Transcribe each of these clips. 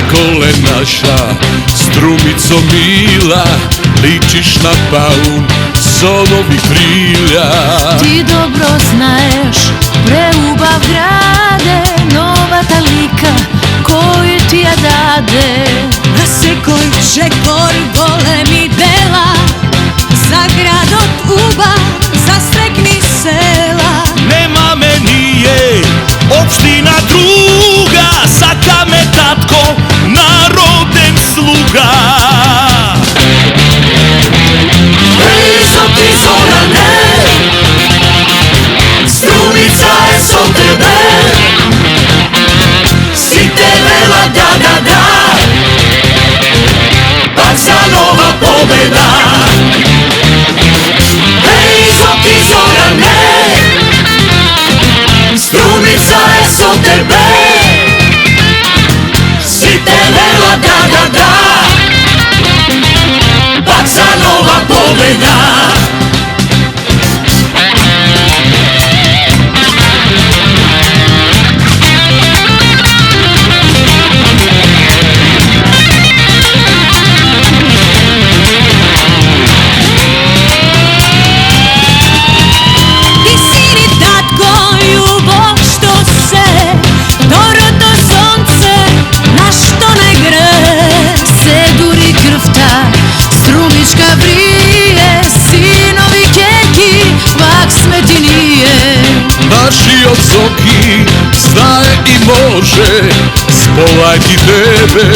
okole naša strumico mila, ličiš na paun solovih krilja. Ti dobro znaješ preubav grade, nova ta lika koju ti ja dade. Na sekoj čekor golemi dela, za grad od Uba, za strekni sela. Nema me nije opština druga, saka me tatko naroden sluga. Blizu ti Zorane, strumica je so tebe, si te vela da, baca nova pobeda. Blizu ti Zorane, strumica je so tebe, si te vela da, baca nova pobeda. Strumička vrije, sinovi keki, vak smeti nije. Naši od Zoki znaje i može spolajti tebe,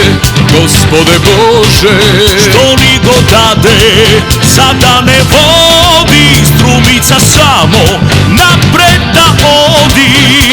Gospode Bože. Što ni god dade, sada ne vodi, strumica samo napred da odi.